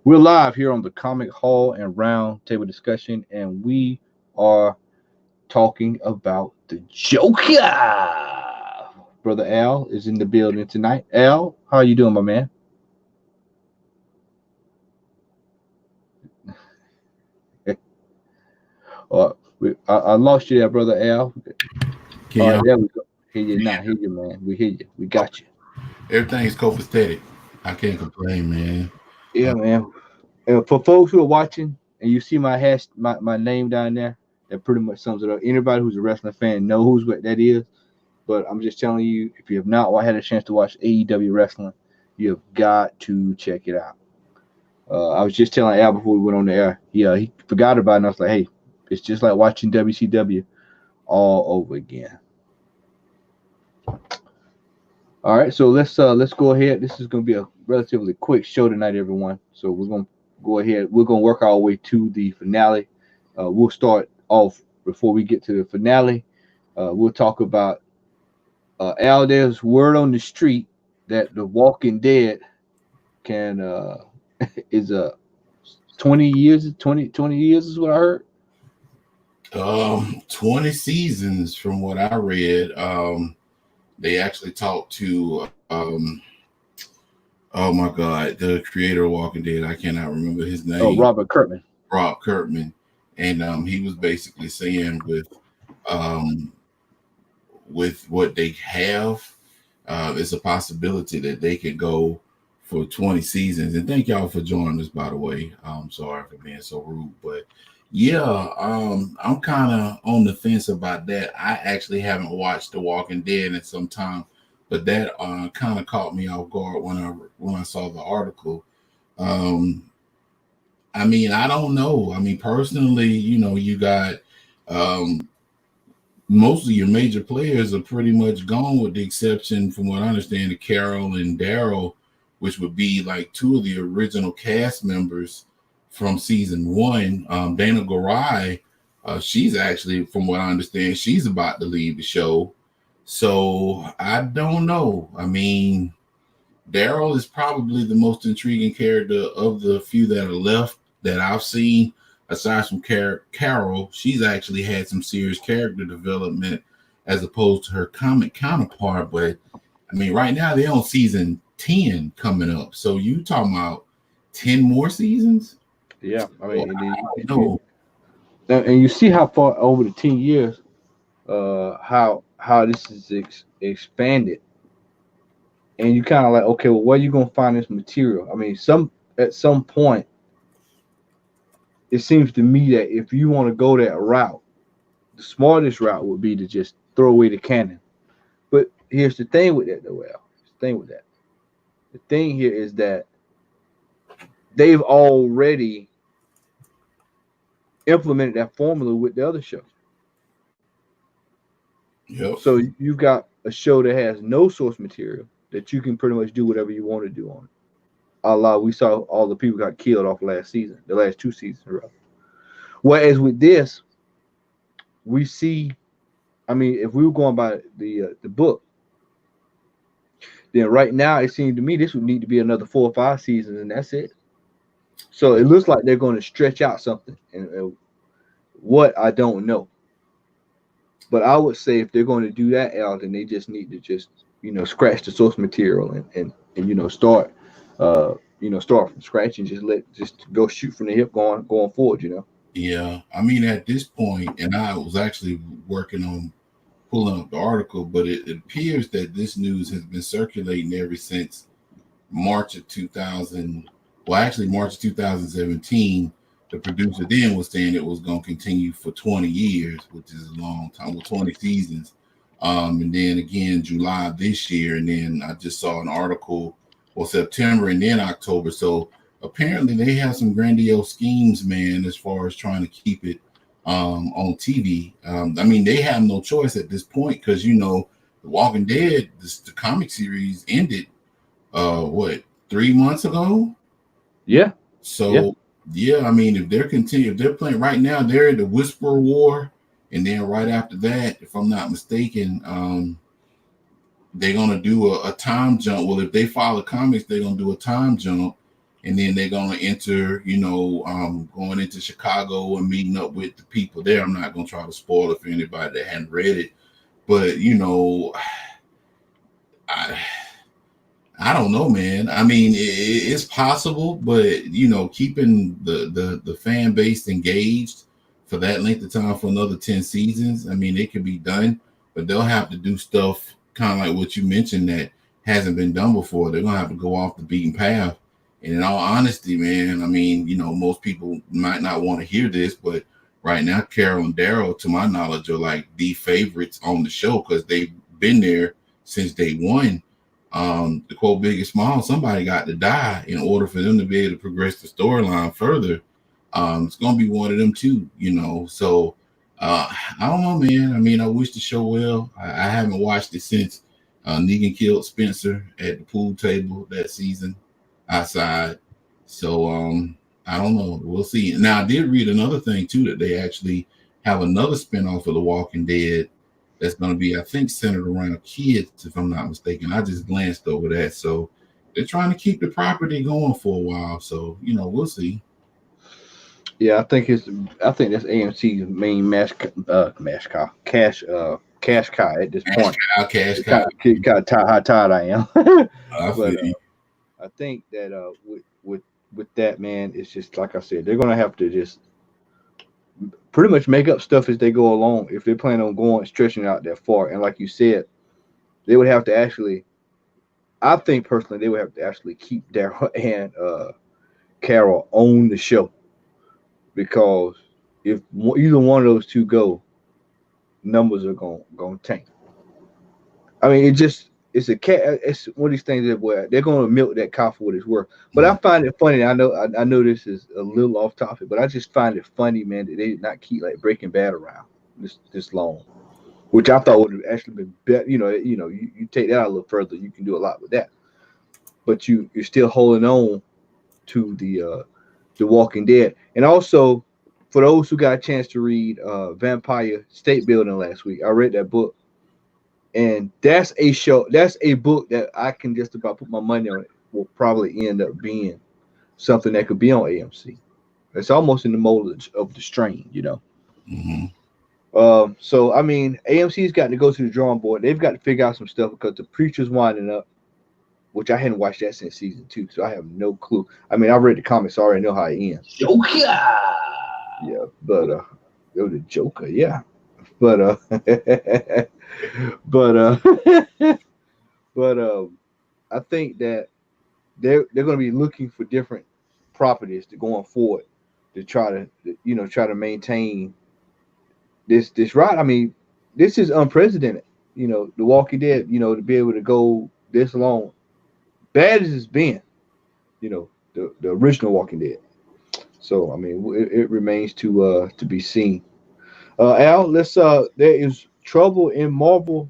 We're live here on the Comic Hall and Round Table Discussion, and we are talking about the Joker. Brother Al is in the building tonight. Al, how are you doing, my man? I lost you there, brother Al. Can All right, y'all? there we go. Hear you now. Hear you, man. We hear you. We got you. Everything's copacetic. I can't complain, man. Yeah, man. For folks who are watching and you see my name down there, that pretty much sums it up. Anybody who's a wrestling fan knows what that is. But I'm just telling you, if you have not had a chance to watch AEW wrestling, you have got to check it out. I was just telling Al before we went on the air. He forgot about it. And I was like, hey, it's just like watching WCW all over again. All right, so let's go ahead. This is going to be a relatively quick show tonight, everyone. So we're going to go ahead. We're going to work our way to the finale. We'll start off before we get to the finale. We'll talk about Al. There's word on the street that The Walking Dead can is 20 years. 20 years is what I heard. 20 seasons from what I read. They actually talked to oh my god, the creator of Walking Dead. I cannot remember his name. Oh, Robert Kirkman. Rob Kirkman, and he was basically saying with what they have, it's a possibility that they could go for 20 seasons. And thank y'all for joining us, by the way. I'm sorry for being so rude, but yeah, I'm kind of on the fence about that. I actually haven't watched The Walking Dead in some time, but that kind of caught me off guard when I saw the article. I mean, I don't know. I mean, personally, you got most of your major players are pretty much gone, with the exception, from what I understand, of Carol and Daryl, which would be like two of the original cast members from season one. Dana Garai, she's actually, from what I understand, she's about to leave the show. So I don't know. I mean, Daryl is probably the most intriguing character of the few that are left that I've seen. Aside from Carol, she's actually had some serious character development as opposed to her comic counterpart. But I mean, right now they're on season 10 coming up. So you talking about 10 more seasons? Yeah, I mean, No. And you see how far over the 10 years, how this is expanded, and you kind of like, okay, well, where are you gonna find this material? I mean, at some point, it seems to me that if you want to go that route, the smartest route would be to just throw away the canon. But here's the thing with that, though. The thing here is that they've already implemented that formula with the other show. Yep. So you've got a show that has no source material that you can pretty much do whatever you want to do on it. Allah, we saw all the people got killed off last season, the last two seasons in a row. Whereas with this, we see, I mean, if we were going by the book, then right now it seemed to me this would need to be another 4 or 5 seasons, and that's it. So it looks like they're going to stretch out something, and what I don't know. But I would say if they're going to do that, Al, then they just need to just scratch the source material and start start from scratch and just go shoot from the hip going forward. Yeah, I mean, at this point, and I was actually working on pulling up the article, but it appears that this news has been circulating ever since March of 2000. Well, actually, March 2017. The producer then was saying it was going to continue for 20 years, which is a long time, well, 20 seasons. And then again, July this year, and then I just saw an article, well, September and then October. So apparently they have some grandiose schemes, man, as far as trying to keep it on TV. I mean, they have no choice at this point because, The Walking Dead, the comic series ended, 3 months ago? Yeah. So, yeah, I mean, if they're playing right now, they're in the Whisper War. And then right after that, if I'm not mistaken, they're going to do a time jump. Well, if they follow comics, they're going to do a time jump. and then they're gonna enter, going into Chicago and meeting up with the people there. I'm not gonna try to spoil it for anybody that hadn't read it, but I don't know, man. I mean, it's possible, but keeping the fan base engaged for that length of time for another 10 seasons, I mean, it can be done, but they'll have to do stuff kind of like what you mentioned that hasn't been done before. They're gonna have to go off the beaten path. And in all honesty, man, I mean, most people might not want to hear this, but right now, Carol and Daryl, to my knowledge, are like the favorites on the show because they've been there since day one. The quote Big and Small, somebody got to die in order for them to be able to progress the storyline further. It's gonna be one of them too, So I don't know, man. I mean, I wish the show well. I haven't watched it since Negan killed Spencer at the pool table that season outside. So I don't know. We'll see. Now I did read another thing too, that they actually have another spinoff of The Walking Dead that's going to be, I think, centered around kids, if I'm not mistaken. I just glanced over that. So they're trying to keep the property going for a while. So, we'll see. Yeah, I think that's AMC's main cash cow at this point. Cash cow. Kind of how tired I am. But I think that with that, man, it's just like I said, they're gonna have to just pretty much make up stuff as they go along if they plan on stretching out that far. And like you said, they would have to actually, I think personally, they would have to actually keep Daryl and Carol on the show, because if either one of those two go, numbers are going to tank. I mean, it's one of these things that where they're going to milk that cow for what it's worth. But I find it funny. I know this is a little off topic, but I just find it funny, man, that they did not keep like Breaking Bad around this long, which I thought would have actually been better. You take that out a little further, you can do a lot with that. But you're still holding on to the Walking Dead, and also for those who got a chance to read Vampire State Building last week, I read that book. And that's a book that I can just about put my money on it will probably end up being something that could be on AMC. It's almost in the mold of The Strain, Mm-hmm. So, I mean, AMC's got to go to the drawing board. They've got to figure out some stuff because The Preacher's winding up, which I hadn't watched that since season 2, so I have no clue. I mean, I read the comics, so I already know how it ends. Joker! Yeah, but it was a Joker, yeah. But I think that they're going to be looking for different properties to going forward to try to maintain this ride. I mean, this is unprecedented. The Walking Dead, to be able to go this long, bad as it's been, the original Walking Dead. So I mean, it remains to be seen. Al, there is trouble in Marvel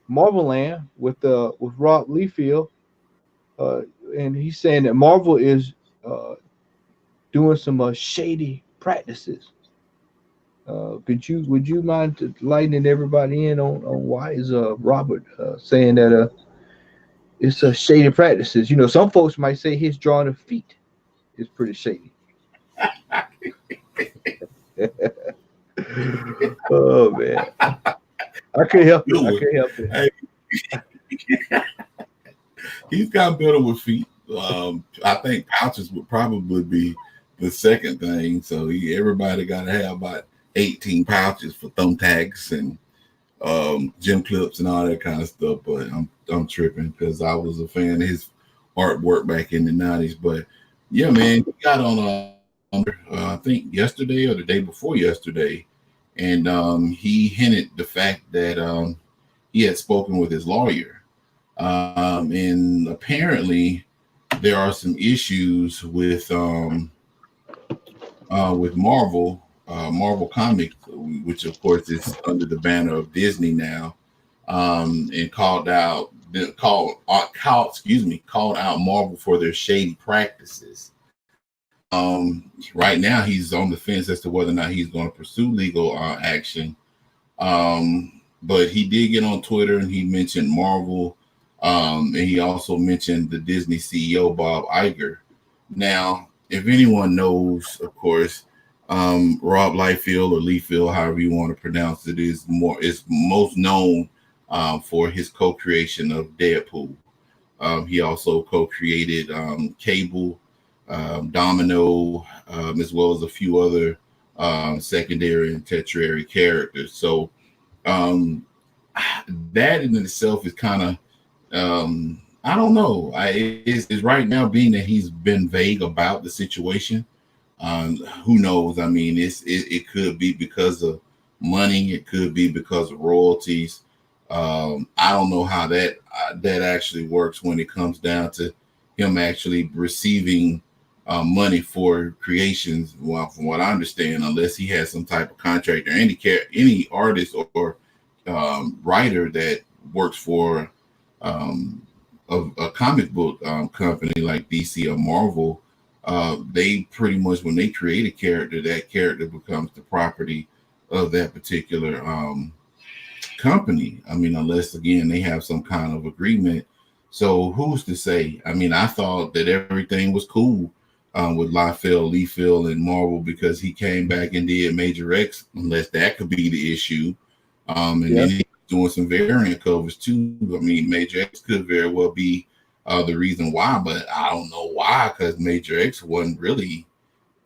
Land with Rob Liefeld, and he's saying that Marvel is doing some shady practices. Would you mind lightening everybody in on why is Robert saying that it's shady practices? Some folks might say his drawing of feet is pretty shady. Oh man, I can't help it. He's got better with feet. I think pouches would probably be the second thing. So everybody got to have about 18 pouches for thumbtacks and gym clips and all that kind of stuff. But I'm tripping because I was a fan of his artwork back in the 90s. But yeah, man, he got on I think yesterday or the day before yesterday, and he hinted the fact that he had spoken with his lawyer, and apparently there are some issues with Marvel Comics, which of course is under the banner of Disney now, and called out Marvel for their shady practices. Right now he's on the fence as to whether or not he's going to pursue legal action. But he did get on Twitter and he mentioned Marvel, and he also mentioned the Disney CEO Bob Iger. Now, if anyone knows, of course, Rob Liefeld or Liefeld, however you want to pronounce it, is most known for his co-creation of Deadpool. He also co-created Cable, Domino, as well as a few other secondary and tertiary characters. So um, that in itself is kind of I don't know. Is right now being that he's been vague about the situation. Who knows? I mean, it could be because of money. It could be because of royalties. I don't know how that actually works when it comes down to him actually receiving money for creations. Well, from what I understand, unless he has some type of contract or any artist or writer that works for um, a comic book company like DC or Marvel, they pretty much when they create a character, that character becomes the property of that particular company. I mean, unless again they have some kind of agreement. So who's to say? I mean, I thought that everything was cool with Liefeld, and Marvel because he came back and did Major X, unless that could be the issue. And Yeah. then he's doing some variant covers too. I mean, Major X could very well be the reason why, but I don't know why because Major X wasn't really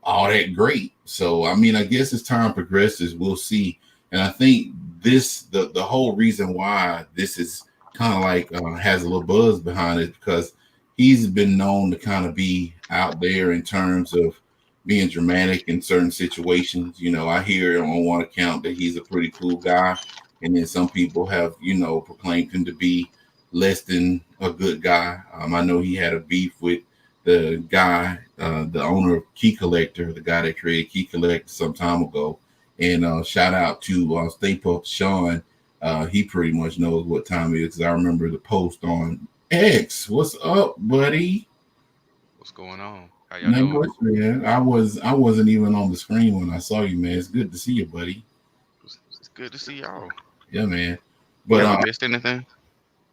all that great. So I mean, I guess as time progresses, we'll see. And I think the whole reason why this is kind of like has a little buzz behind it because he's been known to kind of be out there in terms of being dramatic in certain situations. You know, I hear on one account that he's a pretty cool guy, and then some people have proclaimed him to be less than a good guy. I know he had a beef with the guy, the owner of Key Collector, the guy that created Key Collector some time ago. And shout out to Stay Puft Sean. He pretty much knows what time it is because I remember the post on X. What's up, buddy? What's going on? How y'all Not doing? much, man. I wasn't even on the screen when I saw you, man. It's good to see you, buddy. It's good to see y'all. Yeah, man. But But have we missed anything?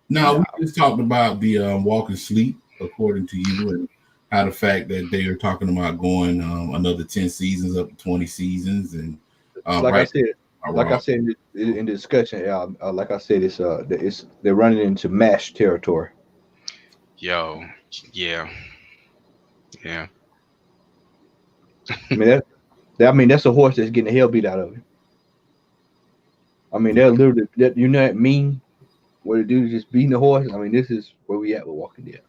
no, Nah. we just talked about the walking sleep, according to you, and how the fact that they are talking about going another 10 seasons up to 20 seasons, and Like I said, around. in the discussion, like I said, they're running into MASH territory. Yo, yeah. I mean that's a horse that's getting the hell beat out of him. I mean they're literally that meme where the dude is just beating the horse. I mean this is where we at with Walking Dead.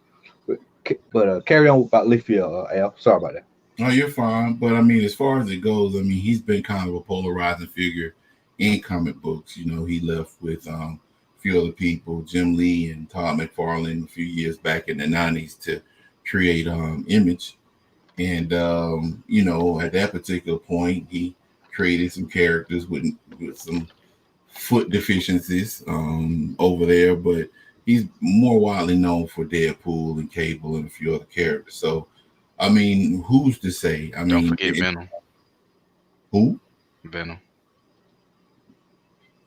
But carry on about Liefeld, Al. Sorry about that. Oh, you're fine. But I mean, as far as it goes, I mean, he's been kind of a polarizing figure in comic books. You know, he left with a few other people, Jim Lee and Todd McFarlane, a few years back in the 90s to create Image. And, at that particular point, he created some characters with some foot deficiencies over there. But he's more widely known for Deadpool and Cable and a few other characters. So, I mean, who's to say? I Don't mean, forget Venom. who? Venom.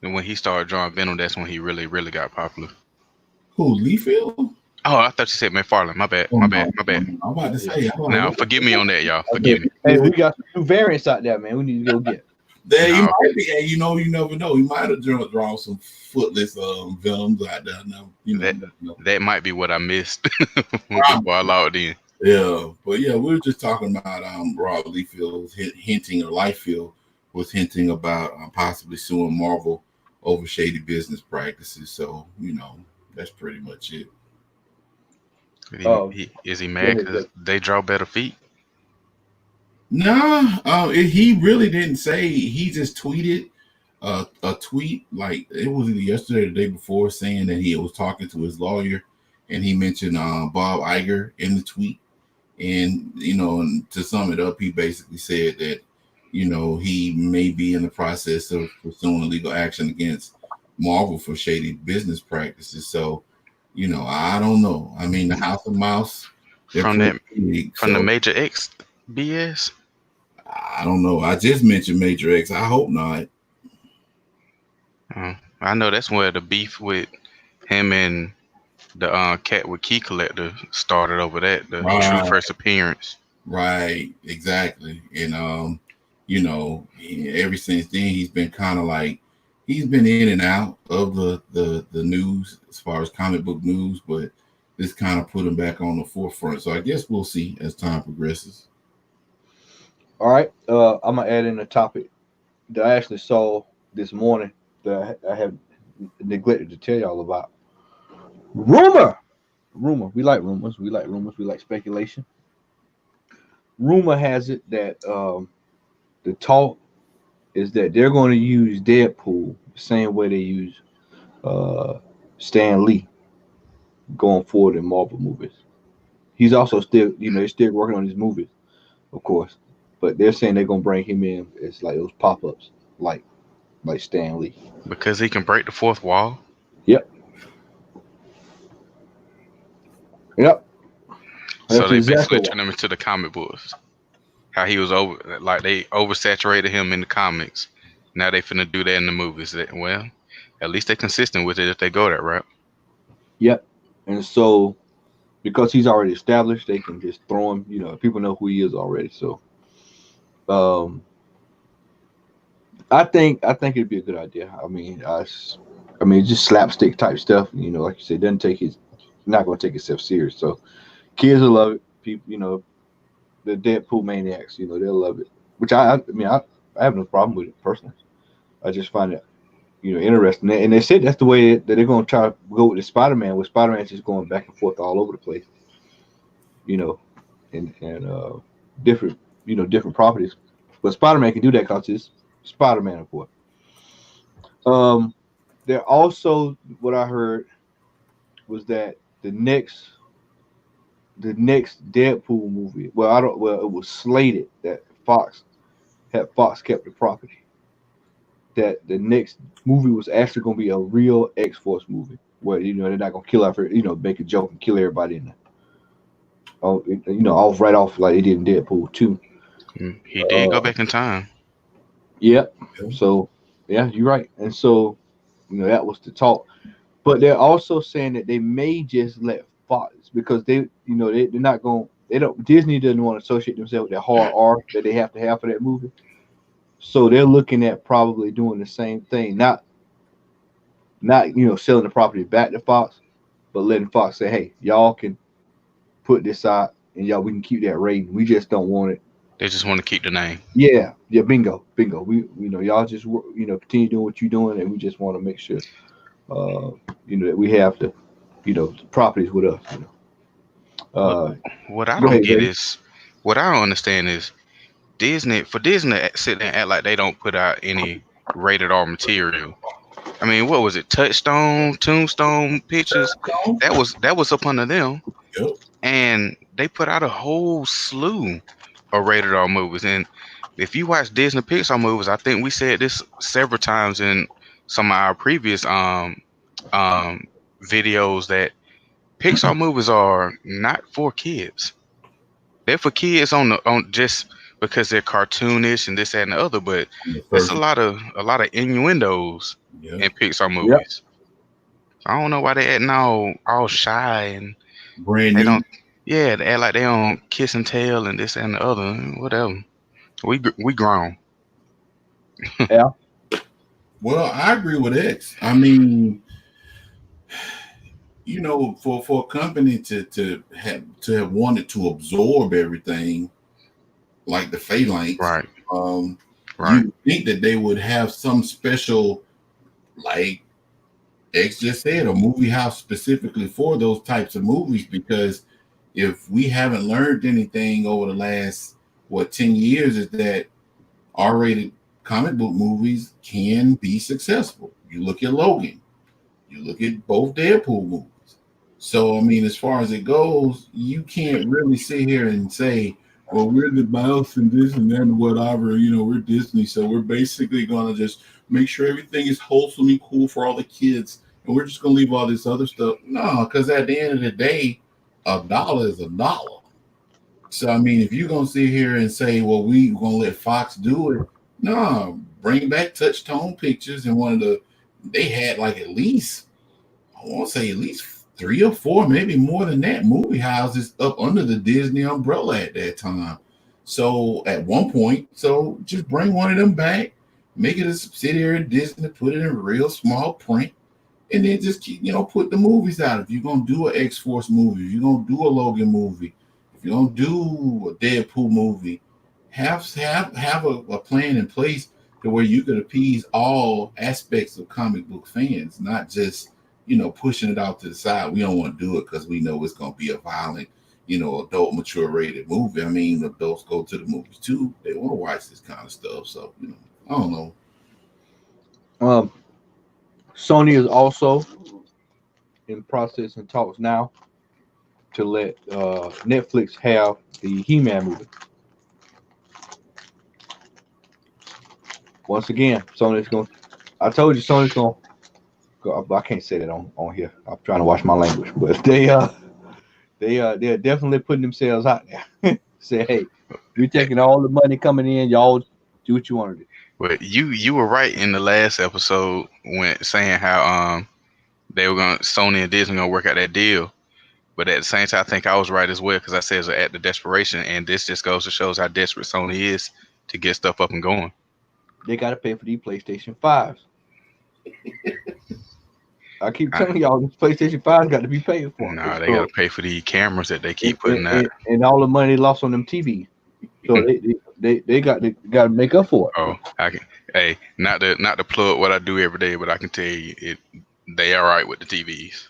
And when he started drawing Venom, that's when he really, really got popular. Who? Liefeld? Oh, I thought you said McFarlane. My bad. Oh, My no, bad. My bad. I'm about to say. I'm like, Now, what? forgive me on that, y'all. Forgive me. Hey, we got some new variants out there, man. We need to go get. There you No. might be. Hey, you never know. He might have drawn some footless Venoms out there. Now, That might be what I missed before I logged in. Yeah, but yeah, we were just talking about Rob Liefeld was hinting, or Liefeld was hinting about possibly suing Marvel over shady business practices. So that's pretty much it. Is he mad because they draw better feet? Nah, he really didn't say. He just tweeted a tweet like it was either yesterday or the day before, saying that he was talking to his lawyer, and he mentioned Bob Iger in the tweet. And and to sum it up, he basically said that he may be in the process of pursuing legal action against Marvel for shady business practices. So I don't know. I mean, the House of Mouse From the Major X BS? I don't know. I just mentioned Major X. I hope not. I know that's where the beef with him and the cat with Key Collector started over that. The true first appearance. Right, exactly. And ever since then he's been kind of like he's been in and out of the news as far as comic book news, but this kind of put him back on the forefront. So I guess we'll see as time progresses. All right. I'm gonna add in a topic that I actually saw this morning that I have neglected to tell y'all about. Rumor. Rumor. We like rumors. We like rumors. We like speculation. Rumor has it that the talk is that they're going to use Deadpool the same way they use uh, Stan Lee going forward in Marvel movies. He's also still, they're still working on his movies, of course, but they're saying they're gonna bring him in as like those pop-ups, like Stan Lee. Because he can break the fourth wall. Yep, yep. So That's they exactly basically what. turned him into the comic books. How he was they oversaturated him in the comics. Now they finna do that in the movies. Well, at least they're consistent with it if they go that route. Yep. And so because he's already established, they can just throw him. People know who he is already. So, um, I think it'd be a good idea. I mean, just slapstick type stuff. Like you said, doesn't take his not going to take itself serious. So kids will love it. People, the Deadpool maniacs, they'll love it. Which I have no problem with it personally. I just find it, interesting. And they said that's the way that they're going to try to go with the Spider-Man. With Spider-Man just going back and forth all over the place, you know, and different, different properties. But Spider-Man can do that because it's Spider-Man, of course. Um, there also what I heard was that the next Deadpool movie. Well, I don't. Well, it was slated that Fox kept the property. That the next movie was actually going to be a real X-Force movie, where they're not going to kill after make a joke and kill everybody in there. Oh, off right off like they did in Deadpool 2. He did go back in time. Yep. So yeah, you're right. And so that was the talk. But they're also saying that they may just let Fox because they're not going. They don't. Disney doesn't want to associate themselves with that hard R that they have to have for that movie. So they're looking at probably doing the same thing, not selling the property back to Fox, but letting Fox say, hey, y'all can put this out and y'all we can keep that rating. We just don't want it. They just want to keep the name. Yeah, bingo. We y'all just continue doing what you're doing, and we just want to make sure that we have the properties with us. What I Go don't ahead, get Dave. is what I don't understand is Disney to sit there and act like they don't put out any rated R material. I mean, what was it? Touchstone, Tombstone Pictures. That was up under them, Yep. and they put out a whole slew of rated R movies. And if you watch Disney Pixar movies, I think we said this several times in some of our previous um videos that Pixar movies are not for kids. They're for kids on just because they're cartoonish and this that, and the other, but it's a lot of innuendos Yeah. in Pixar Yep. movies. I don't know why they acting all shy and Brand they new. don't. Yeah, they act like they don't kiss and tell and this and the other. Whatever. We grown. Yeah. Well, I agree with X. I mean, for a company to have wanted to absorb everything like the Phalanx, Right. you Right. would think that they would have some special, like X just said, a movie house specifically for those types of movies. Because if we haven't learned anything over the last 10 years, is that R-rated comic book movies can be successful. You look at Logan, you look at both Deadpool movies. So I mean, as far as it goes, you can't really sit here and say, well, we're the mouse and this and that and whatever, we're Disney, so we're basically gonna just make sure everything is wholesome and cool for all the kids, and we're just gonna leave all this other stuff. No, because at the end of the day, a dollar is a dollar. So I mean, if you're gonna sit here and say, well, we're gonna let Fox do it, no, bring back Touch Tone Pictures and they had like at least, I want to say at least 3 or 4, maybe more than that, movie houses up under the Disney umbrella at that time. So at one point, so just bring one of them back, make it a subsidiary of Disney, put it in real small print, and then just keep, put the movies out. If you're gonna do an X-Force movie, if you're gonna do a Logan movie, if you're gonna do a Deadpool movie, have a plan in place to where you could appease all aspects of comic book fans, not just pushing it out to the side. We don't want to do it because we know it's gonna be a violent, adult mature rated movie. I mean, adults go to the movies too. They want to watch this kind of stuff. So, I don't know. Sony is also in process and talks now to let Netflix have the He-Man movie. Once again, Sony's going. I told you Sony's going. I can't say that on here. I'm trying to watch my language, but they're definitely putting themselves out there. Say, hey, we're taking all the money coming in. Y'all do what you want to do. But you were right in the last episode when saying how they were Sony and Disney gonna work out that deal. But at the same time, I think I was right as well because I said it's an act of desperation, and this just goes to shows how desperate Sony is to get stuff up and going. They got to pay for these PlayStation 5s. I keep telling y'all, this PlayStation 5 got to be paid for. No, they got to pay for the cameras that they keep putting out, and all the money they lost on them TVs. So they got to make up for it. Oh, hey, not to plug what I do every day, but I can tell you, they all right with the TVs.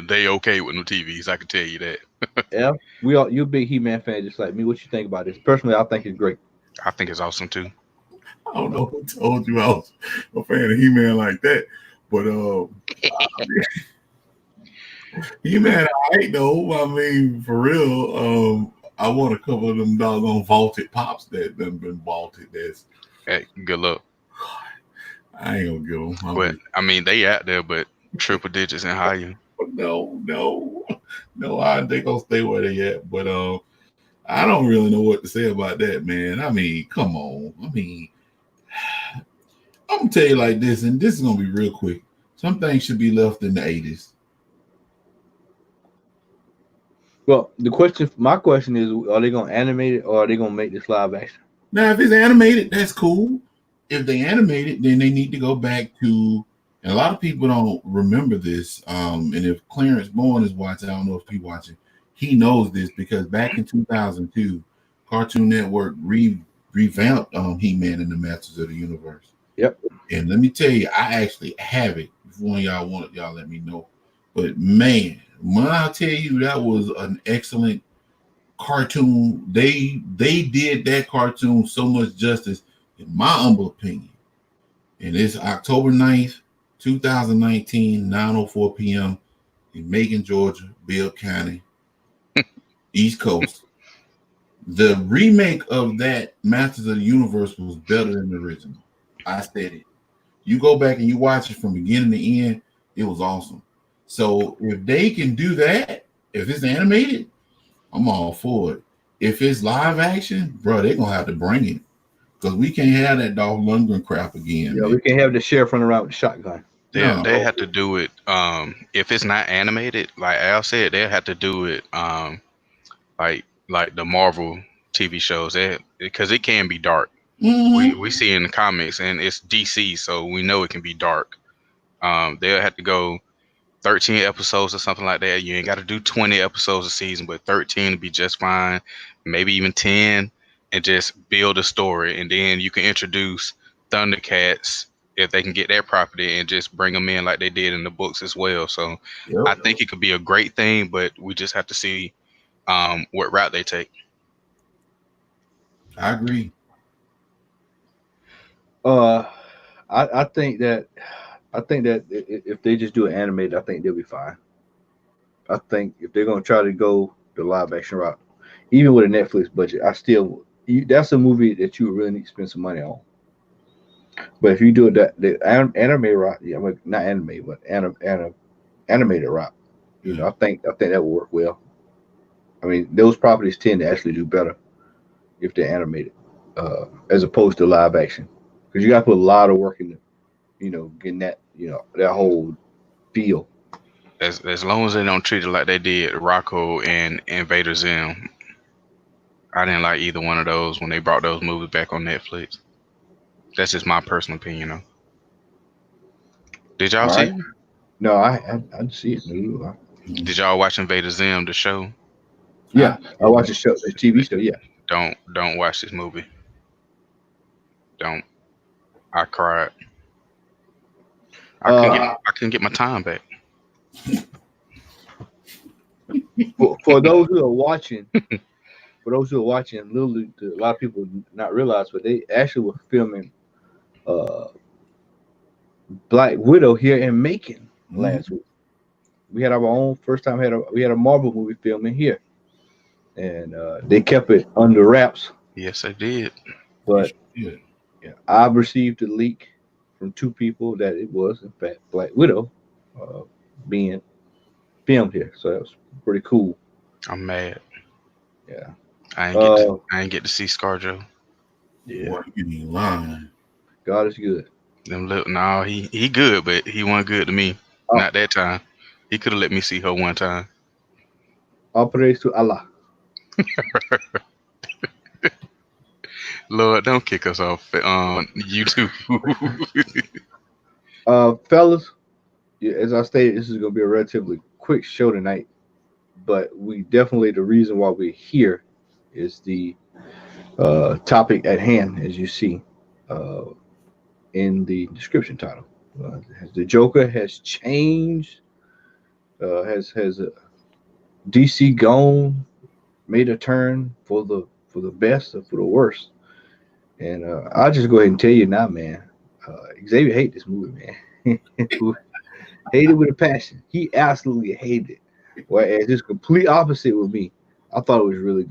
They okay with no TVs. I can tell you that. Yeah, you're a big He-Man fan just like me. What you think about this? Personally, I think it's great. I think it's awesome too. I don't know who told you I was a fan of He-Man like that, but He-Man, I know. I mean, for real. I want a couple of them doggone vaulted pops that done been vaulted. That's hey, good luck. I ain't gonna give them. But I mean, they out there, but triple digits and higher. No, they gonna stay where they at. But I don't really know what to say about that, man. I mean, come on. I mean, I'm gonna tell you like this, and this is gonna be real quick. Some things should be left in the 80s. Well, my question is, are they gonna animate it or are they gonna make this live action? Now, if it's animated, that's cool. If they animate it, then they need to go back to. And a lot of people don't remember this. And if Clarence Bourne is watching, I don't know if he's watching. He knows this because back in 2002, Cartoon Network revamped He-Man and the Masters of the Universe. Yep. And let me tell you, I actually have it. If one of y'all want it, y'all let me know. But man, when I tell you that was an excellent cartoon, they did that cartoon so much justice, in my humble opinion. And it's October 9th, 2019, 9:04 p.m. in Macon, Georgia, Bill County, East Coast. The remake of that Masters of the Universe was better than the original. I said it. You go back and you watch it from beginning to end, it was awesome. So if they can do that, if it's animated, I'm all for it. If it's live action, bro, they're gonna have to bring it. Because we can't have that Dolph Lundgren crap again. Yeah, man. we can't have the sheriff running around with a shotgun. They have to do it. If it's not animated, like Al said, they have to do it. Like the Marvel TV shows, because it can be dark. Mm-hmm. We see in the comics, and it's DC, so we know it can be dark. They'll have to go 13 episodes or something like that. You ain't got to do 20 episodes a season, but 13 would be just fine. Maybe even 10, and just build a story, and then you can introduce Thundercats if they can get that property and just bring them in like they did in the books as well. So I think it could be a great thing, but we just have to see what route they take. I agree. I think that if they just do it animated, I think they'll be fine. I think if they're gonna try to go the live action route, even with a Netflix budget, that's a movie that you really need to spend some money on. But if you do it the animated route, not animated, but animated route, I think that will work well. I mean, those properties tend to actually do better if they're animated, as opposed to live action, because you got to put a lot of work into, getting that, that whole feel. as long as they don't treat it like they did Rocco and Invader Zim. I didn't like either one of those when they brought those movies back on Netflix. That's just my personal opinion, though. Did y'all All see right. it? No, I didn't see it. No. Did y'all watch Invader Zim, the show? Yeah, I watched the show, the TV show. Yeah. Don't watch this movie. Don't. I cried. I couldn't get my time back. For those who are watching, little a lot of people not realize, but they actually were filming Black Widow here in Macon last week. We had our own first time we had a Marvel movie filming here, and they kept it under wraps. Yes, I did. But yeah, I've received a leak from two people that it was in fact Black Widow being filmed here, so that was pretty cool. I'm mad. Yeah, I ain't get to see ScarJo. Yeah, boy, you ain't lying. God is good. No, he good, but he wasn't good to me. Not that time. He could have let me see her one time. All praise to Allah. Lord, don't kick us off on YouTube. Fellas, as I stated, this is going to be a relatively quick show tonight, but we definitely, the reason why we're here is the topic at hand, as you see in the description title. The Joker has changed. Has DC gone, made a turn for the best or for the worst? And I'll just go ahead and tell you now, man. Xavier hated this movie, man. Hated with a passion. He absolutely hated it. Whereas it's complete opposite with me. I thought it was really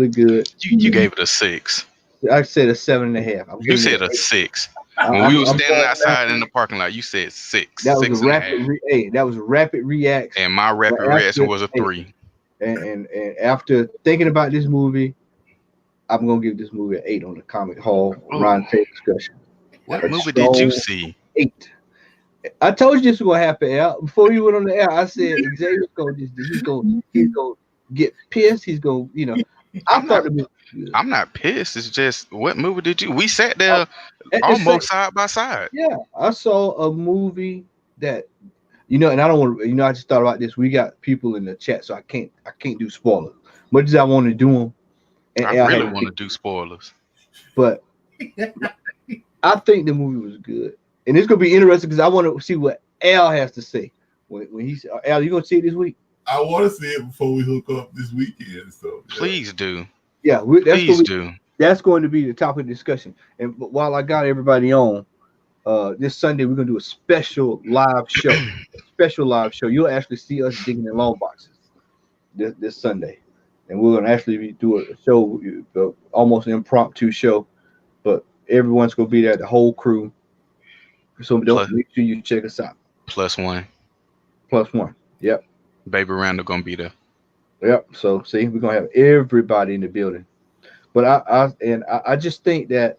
good. You gave it a 6. I said a 7.5. You said a 6. When we were standing outside in the parking lot, you said 6. That was six a rapid that was a rapid reaction. And my rapid reaction was a 3. And after thinking about this movie, I'm gonna give this movie an 8 on the Comic Hall Roundtable discussion. What movie did you see? 8. I told you this was gonna happen, Al. Before you went on the air, I said Xavier's gonna get pissed. He's gonna, I'm not pissed. It's just, what movie did you? We sat there almost side by side. Yeah, I saw a movie that, and I don't want to. I just thought about this. We got people in the chat, so I can't do spoilers. Much as I want to do them, and I really want to do spoilers, but I think the movie was good, and it's gonna be interesting because I want to see what Al has to say when he's Al. You gonna see it this week? I want to see it before we hook up this weekend. So please do. Yeah, please do. That's going to be the topic of discussion. And while I got everybody on, this Sunday we're gonna do a special live show. You'll actually see us digging in long boxes this Sunday, and we're gonna actually do a show, almost an impromptu show, but everyone's gonna be there, the whole crew. So make sure you check us out. +1. Yep. Baby Randall gonna be there. Yep. So see, we're gonna have everybody in the building. But I just think that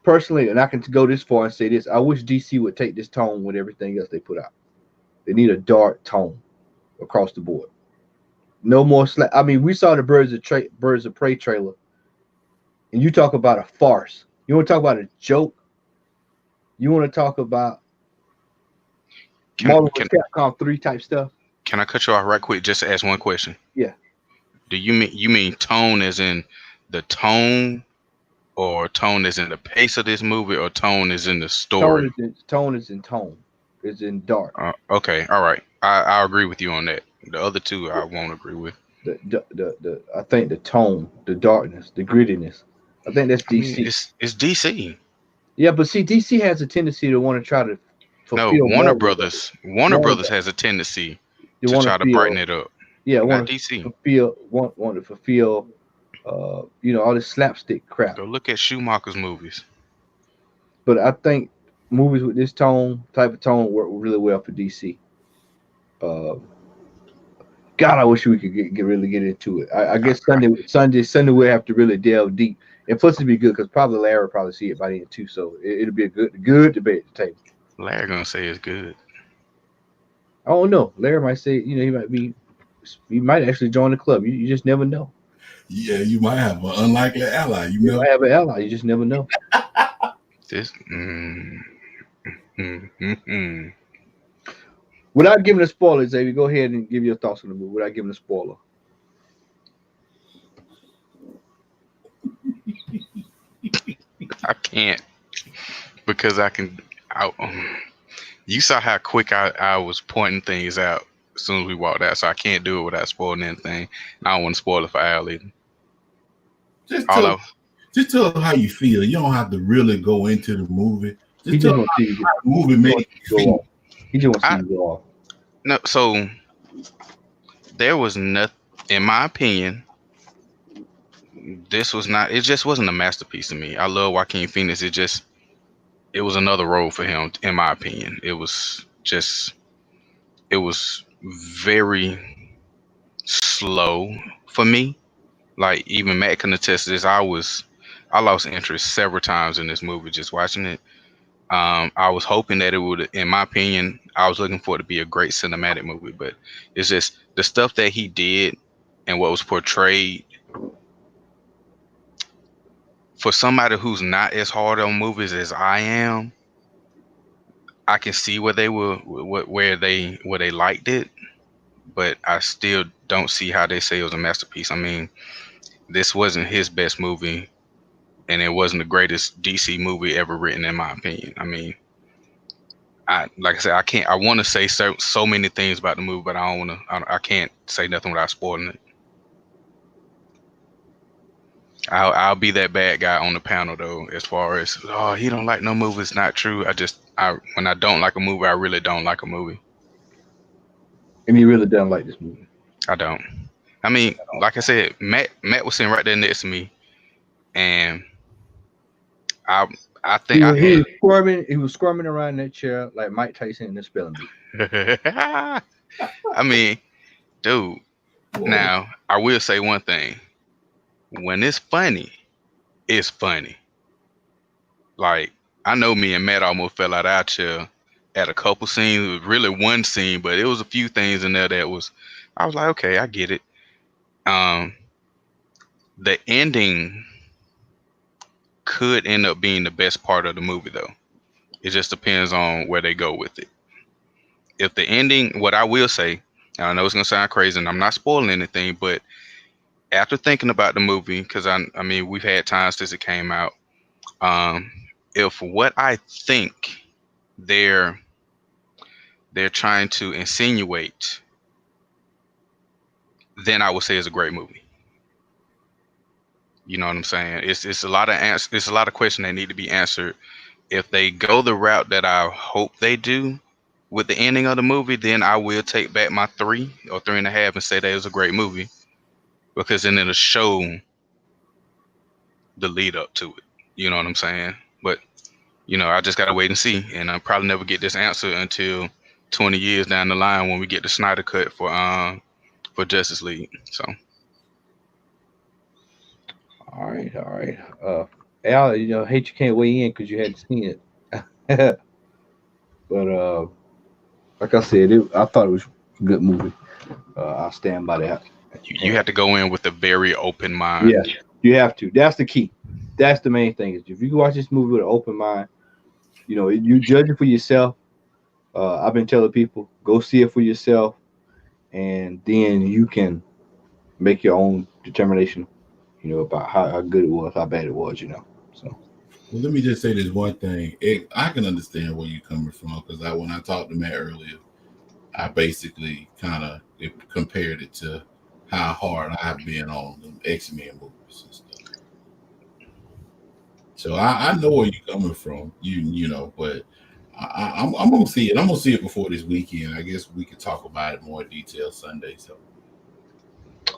personally, and I can go this far and say this, I wish DC would take this tone with everything else they put out. They need a dark tone across the board. No more slack. I mean, we saw the Birds of Prey trailer, and you talk about a farce. You want to talk about a joke? You want to talk about Marvel Capcom 3 type stuff? Can I cut you off right quick just to ask one question? Yeah. Do you mean tone as in the tone, or tone as in the pace of this movie, or tone as in the story? Tone is in tone. It's in dark. Okay, all right. I agree with you on that. The other two I won't agree with. I think the tone, the darkness, the grittiness. I think that's DC. I mean, it's DC. Yeah, but see, DC has a tendency to want to try to fulfill. No, Warner Brothers has a tendency to try to brighten it up. Yeah, not DC. Want to fulfill, all this slapstick crap. Go look at Schumacher's movies. But I think movies with this type of tone, work really well for DC. God, I wish we could really get into it. I guess Sunday we'll have to really delve deep, and plus it'd be good because probably Larry will probably see it by the end too. So it'll be a good debate at the table. Larry gonna say it's good. I don't know. Larry might say, he might actually join the club. You just never know. Yeah, you might have an unlikely ally. You You know. might have an ally. You just never know. This. Without giving a spoiler, Xavier, go ahead and give your thoughts on the movie without giving a spoiler. I can't because I can. You saw how quick I was pointing things out as soon as we walked out, so I can't do it without spoiling anything. And I don't want to spoil it for Al either. Just tell how you feel. You don't have to really go into the movie. Just tell how the movie made you feel. He just wants to see you go off. No, so there was nothing, in my opinion. This was not. It just wasn't a masterpiece to me. I love Joaquin Phoenix. It was another role for him, in my opinion. It was very slow for me. Like even Matt can attest to this. I lost interest several times in this movie just watching it. I was hoping that it would, in my opinion, I was looking for it to be a great cinematic movie, but it's just the stuff that he did and what was portrayed. For somebody who's not as hard on movies as I am, I can see where they liked it, but I still don't see how they say it was a masterpiece. I mean, this wasn't his best movie, and it wasn't the greatest DC movie ever written, in my opinion. I mean, like I said, I want to say so many things about the movie, but I can't say nothing without spoiling it. I'll be that bad guy on the panel though, as far as he don't like no movie. It's not true. When I don't like a movie, I really don't like a movie. And he really doesn't like this movie. I don't. I mean, like I said, Matt was sitting right there next to me, and I think he was squirming around that chair like Mike Tyson in the spelling bee. I mean, dude. Now I will say one thing. When it's funny, it's funny. Like, I know me and Matt almost fell out of our chair at a couple scenes. It was really one scene, but it was a few things in there I was like, okay, I get it. The ending could end up being the best part of the movie, though. It just depends on where they go with it. If the ending, what I will say, and I know it's going to sound crazy, and I'm not spoiling anything, but after thinking about the movie, because I mean, we've had times since it came out. If what I think they're trying to insinuate, then I would say it's a great movie. You know what I'm saying? It's a lot of it's a lot of questions that need to be answered. If they go the route that I hope they do with the ending of the movie, then I will take back my 3 or 3.5 and say that it was a great movie. Because then it'll show the lead up to it. You know what I'm saying? But, I just got to wait and see. And I'll probably never get this answer until 20 years down the line when we get the Snyder Cut for Justice League. So. All right. Al, hate you can't weigh in because you hadn't seen it. But like I said, I thought it was a good movie. I'll stand by that. You have to go in with a very open mind. Yeah, you have to. That's the key. That's the main thing. Is if you can watch this movie with an open mind, you judge it for yourself. I've been telling people, go see it for yourself, and then you can make your own determination, about how good it was, how bad it was, So. Well, let me just say this one thing. I can understand where you're coming from because when I talked to Matt earlier, I basically kind of compared it to how hard I've been on the X-Men movies and stuff. So I know where you're coming from, but I'm gonna see it. I'm gonna see it before this weekend. I guess we could talk about it more in detail Sunday. So.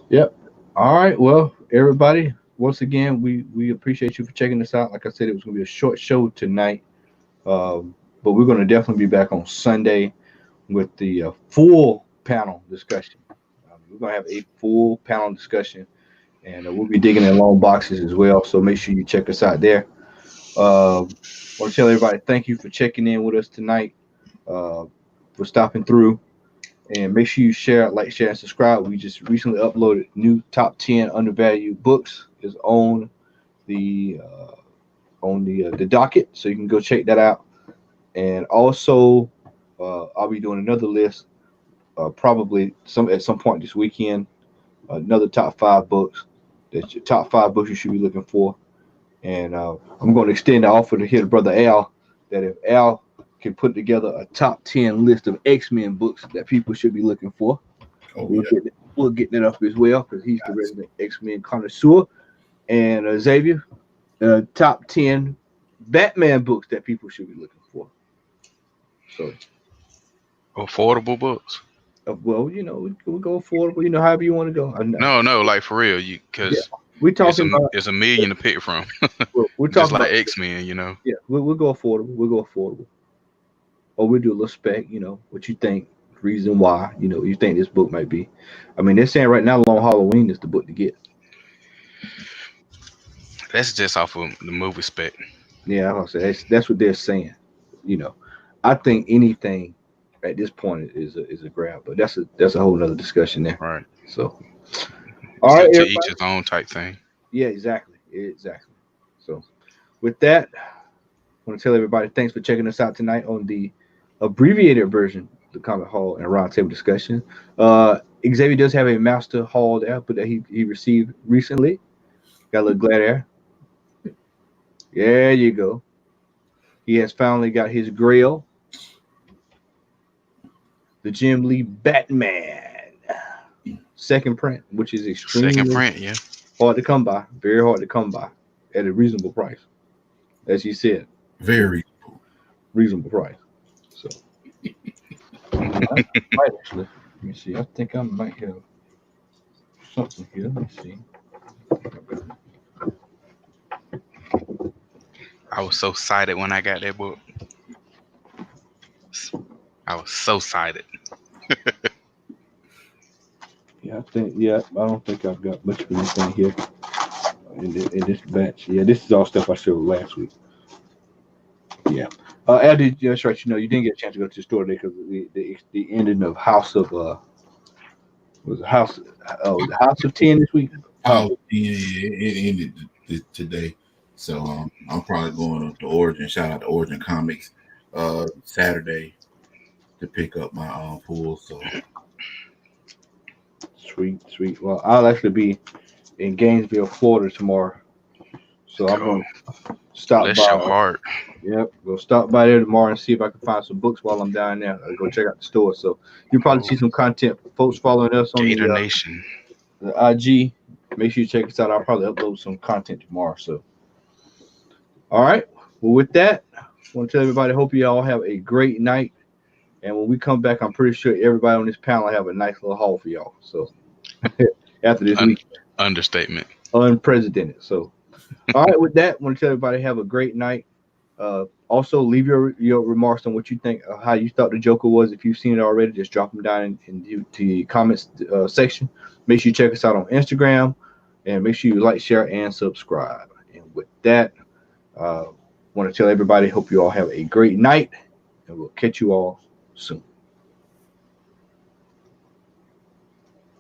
Yep. All right. Well, everybody, once again, we appreciate you for checking this out. Like I said, it was gonna be a short show tonight, but we're gonna definitely be back on Sunday with the full panel discussion. We're going to have a full panel discussion, and we'll be digging in long boxes as well. So make sure you check us out there. I want to tell everybody thank you for checking in with us tonight, for stopping through. And make sure you share, and subscribe. We just recently uploaded new top 10 undervalued books is on the docket, so you can go check that out. And also, I'll be doing another list, probably at some point this weekend. Another top 5 books. That's your top 5 books you should be looking for. And I'm going to extend the offer to hit brother Al, that if Al can put together a top 10 list of X-Men books that people should be looking for, we'll get that up as well, because he's the resident X-Men connoisseur. And Xavier, top 10 Batman books that people should be looking for. So affordable books. Well, we'll go affordable. However you want to go. No, like for real, because we talking about it's $1 million to pick from. We're just talking like about X-Men, Yeah, we'll go affordable. Or we'll do a little spec. What you think, reason why. You think this book might be. I mean, they're saying right now, Long Halloween is the book to get. That's just off of the movie spec. Yeah, I'll say that's what they're saying. I think anything at this point is a grab, but that's a whole nother discussion there. Right. So, all right, to each his own type thing. Yeah, exactly. So, with that, I want to tell everybody thanks for checking us out tonight on the abbreviated version of the Comic Hall and Roundtable Discussion. Xavier does have a Master Hall there, but that he received recently. Got a little glare there. There you go. He has finally got his Grail, the Jim Lee Batman second print, which is extremely hard to come by, very hard to come by at a reasonable price, as you said. Very reasonable price. So, I might actually. Let me see. I think I might have something here. Let me see. I was so excited when I got that book. I was so excited. I don't think I've got much of anything here in this batch. Yeah, this is all stuff I showed last week. Yeah. Al, that's right. You didn't get a chance to go to the store today because the ending of House of the House of 10 this week. Oh, yeah, it ended today. So I'm probably going up to Origin. Shout out to Origin Comics Saturday to pick up my pool. So sweet. Well, I'll actually be in Gainesville, Florida tomorrow. So I'm going to stop by. Your heart. Yep, we'll stop by there tomorrow and see if I can find some books while I'm down there. I'll go check out the store. So you'll probably see some content. Folks following us on Gator Nation, the IG. Make sure you check us out. I'll probably upload some content tomorrow. So, all right. Well, with that, I want to tell everybody, hope you all have a great night. And when we come back, I'm pretty sure everybody on this panel will have a nice little haul for y'all. So after this week. Understatement. Unprecedented. So, all right. With that, I want to tell everybody, have a great night. Also, leave your remarks on what you think, how you thought the Joker was. If you've seen it already, just drop them down in the comments section. Make sure you check us out on Instagram, and make sure you like, share, and subscribe. And with that, want to tell everybody, hope you all have a great night, and we'll catch you all soon.